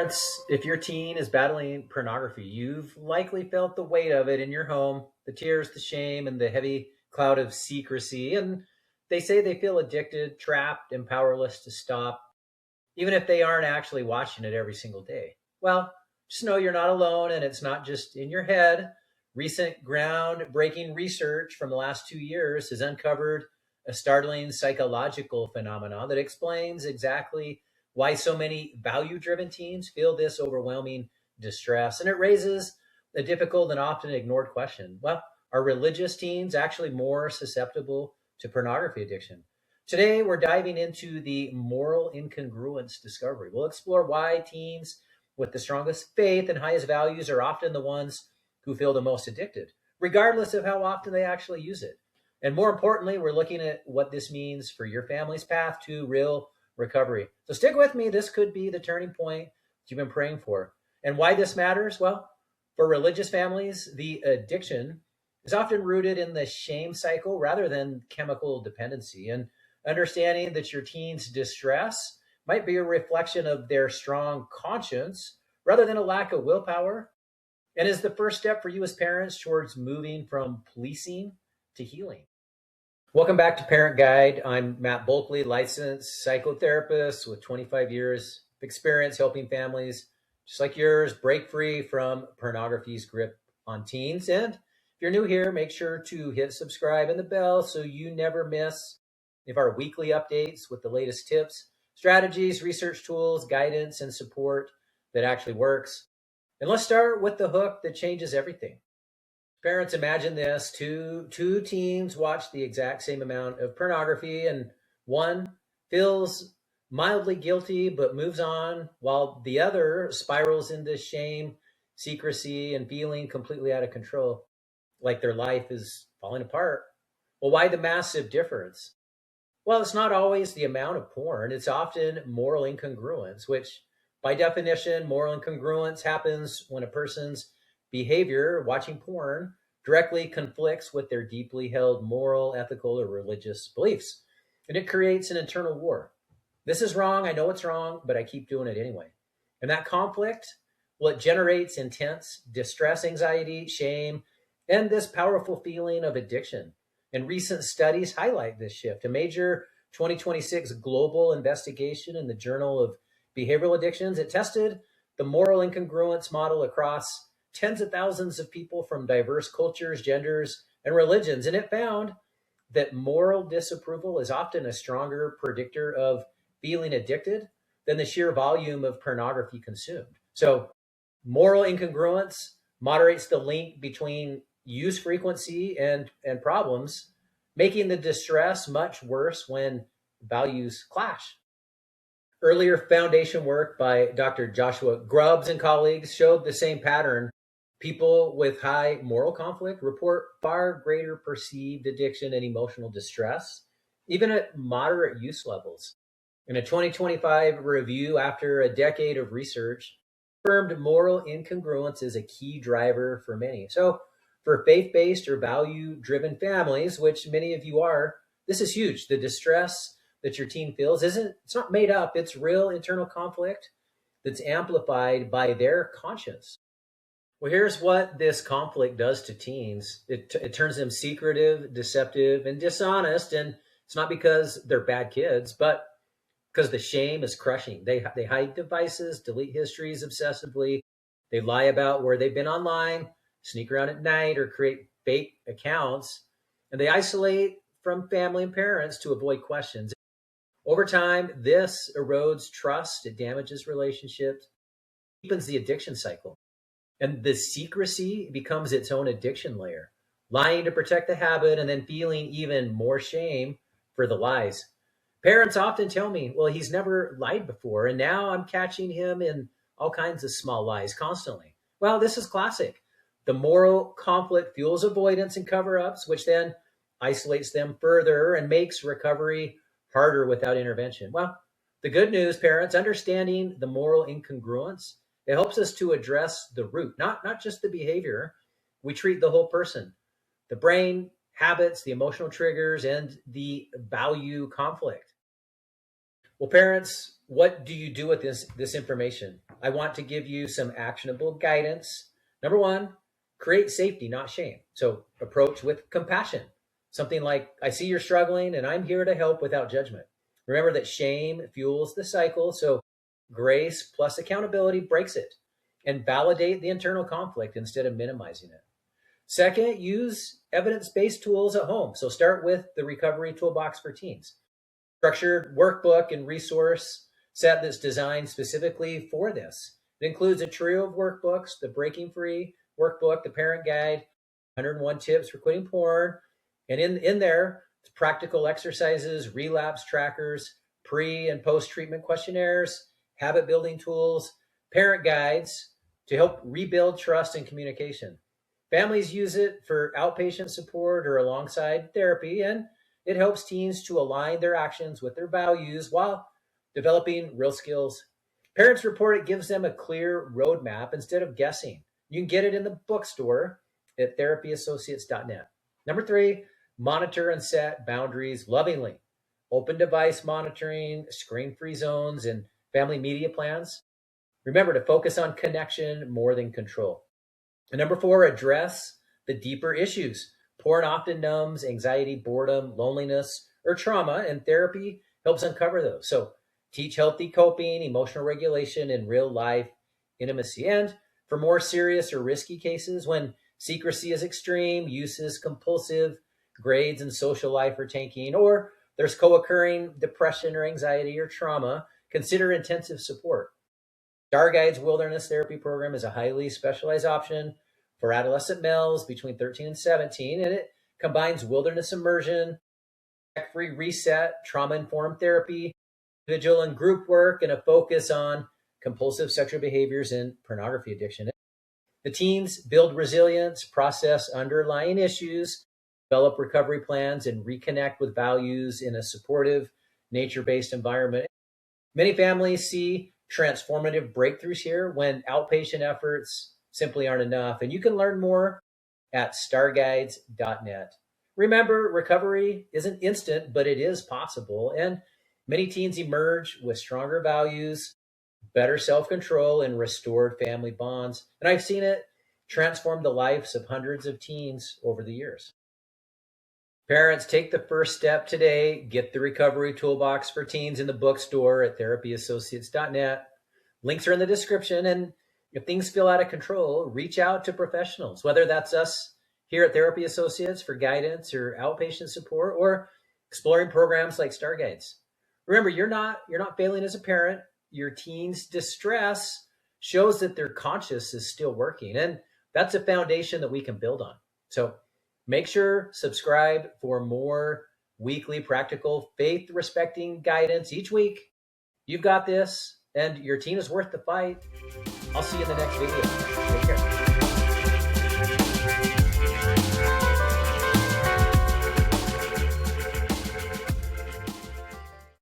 Parents, if your teen is battling pornography, you've likely felt the weight of it in your home, the tears, the shame, and the heavy cloud of secrecy. And they say they feel addicted, trapped, and powerless to stop, even if they aren't actually watching it every single day. Well, just know you're not alone and it's not just in your head. Recent groundbreaking research from the last 2 years has uncovered a startling psychological phenomenon that explains exactly why so many value driven teens feel this overwhelming distress. And it raises a difficult and often ignored question. Well, are religious teens actually more susceptible to pornography addiction? Today, we're diving into the moral incongruence discovery. We'll explore why teens with the strongest faith and highest values are often the ones who feel the most addicted, regardless of how often they actually use it. And more importantly, we're looking at what this means for your family's path to real recovery. So stick with me. This could be the turning point that you've been praying for. And why this matters? Well, for religious families, the addiction is often rooted in the shame cycle rather than chemical dependency. And understanding that your teen's distress might be a reflection of their strong conscience rather than a lack of willpower, and is the first step for you as parents towards moving from policing to healing. Welcome back to Parent Guide. I'm Matt Bulkley, licensed psychotherapist with 25 years of experience helping families just like yours break free from pornography's grip on teens. And if you're new here, make sure to hit subscribe and the bell so you never miss any of our weekly updates with the latest tips, strategies, research tools, guidance, and support that actually works. And let's start with the hook that changes everything. Parents, imagine this. Two teens watch the exact same amount of pornography, and one feels mildly guilty but moves on, while the other spirals into shame, secrecy, and feeling completely out of control, like their life is falling apart. Well, why the massive difference? Well, it's not always the amount of porn. It's often moral incongruence, which by definition, moral incongruence happens when a person's behavior, watching porn, directly conflicts with their deeply held moral, ethical, or religious beliefs. And it creates an internal war. This is wrong. I know it's wrong, but I keep doing it anyway. And that conflict, well, it generates intense distress, anxiety, shame, and this powerful feeling of addiction. And recent studies highlight this shift. A major 2026 global investigation in the Journal of Behavioral Addictions, it tested the moral incongruence model across tens of thousands of people from diverse cultures, genders, and religions. And it found that moral disapproval is often a stronger predictor of feeling addicted than the sheer volume of pornography consumed. So moral incongruence moderates the link between use frequency and problems, making the distress much worse when values clash. Earlier foundation work by Dr. Joshua Grubbs and colleagues showed the same pattern. People with high moral conflict report far greater perceived addiction and emotional distress, even at moderate use levels. In a 2025 review after a decade of research, confirmed moral incongruence is a key driver for many. So for faith-based or value-driven families, which many of you are, this is huge. The distress that your teen feels it's not made up. It's real internal conflict that's amplified by their conscience. Well, here's what this conflict does to teens. It turns them secretive, deceptive, and dishonest. And it's not because they're bad kids, but because the shame is crushing. They hide devices, delete histories obsessively. They lie about where they've been online, sneak around at night, or create fake accounts. And they isolate from family and parents to avoid questions. Over time, this erodes trust. It damages relationships, deepens the addiction cycle. And the secrecy becomes its own addiction layer, lying to protect the habit and then feeling even more shame for the lies. Parents often tell me, well, he's never lied before, and now I'm catching him in all kinds of small lies constantly. Well, this is classic. The moral conflict fuels avoidance and cover-ups, which then isolates them further and makes recovery harder without intervention. Well, the good news, parents, understanding the moral incongruence, it helps us to address the root, not just the behavior. We treat the whole person, the brain, habits, the emotional triggers, and the value conflict. Well, parents, what do you do with this information? I want to give you some actionable guidance. Number one, create safety, not shame. So approach with compassion. Something like, I see you're struggling and I'm here to help without judgment. Remember that shame fuels the cycle. So grace plus accountability breaks it, and validate the internal conflict instead of minimizing it. Second, use evidence-based tools at home. So start with the Recovery Toolbox for Teens, structured workbook and resource set that's designed specifically for this. It includes a trio of workbooks: the Breaking Free workbook, the Parent Guide, 101 Tips for Quitting Porn, and in there, practical exercises, relapse trackers, pre and post treatment questionnaires, habit building tools, parent guides to help rebuild trust and communication. Families use it for outpatient support or alongside therapy, and it helps teens to align their actions with their values while developing real skills. Parents report it gives them a clear roadmap instead of guessing. You can get it in the bookstore at therapyassociates.net. Number three, monitor and set boundaries lovingly. Open device monitoring, screen-free zones, and family media plans. Remember to focus on connection more than control. And number four, address the deeper issues. Porn often numbs anxiety, boredom, loneliness, or trauma, and therapy helps uncover those. So teach healthy coping, emotional regulation, and real life intimacy. And for more serious or risky cases, when secrecy is extreme, use is compulsive, grades and social life are tanking, or there's co-occurring depression or anxiety or trauma, consider intensive support. Star Guide's Wilderness Therapy Program is a highly specialized option for adolescent males between 13 and 17, and it combines wilderness immersion, tech-free reset, trauma-informed therapy, individual and group work, and a focus on compulsive sexual behaviors and pornography addiction. The teens build resilience, process underlying issues, develop recovery plans, and reconnect with values in a supportive, nature-based environment. Many families see transformative breakthroughs here when outpatient efforts simply aren't enough. And you can learn more at starguides.net. Remember, recovery isn't instant, but it is possible. And many teens emerge with stronger values, better self-control, and restored family bonds. And I've seen it transform the lives of hundreds of teens over the years. Parents, take the first step today. Get the Recovery Toolbox for Teens in the bookstore at therapyassociates.net. Links are in the description. And if things feel out of control, reach out to professionals, whether that's us here at Therapy Associates for guidance or outpatient support, or exploring programs like Star Guides. Remember, you're not failing as a parent. Your teen's distress shows that their conscience is still working, and that's a foundation that we can build on. So make sure subscribe for more weekly practical faith-respecting guidance each week. You've got this, and your teen is worth the fight. I'll see you in the next video. Take care.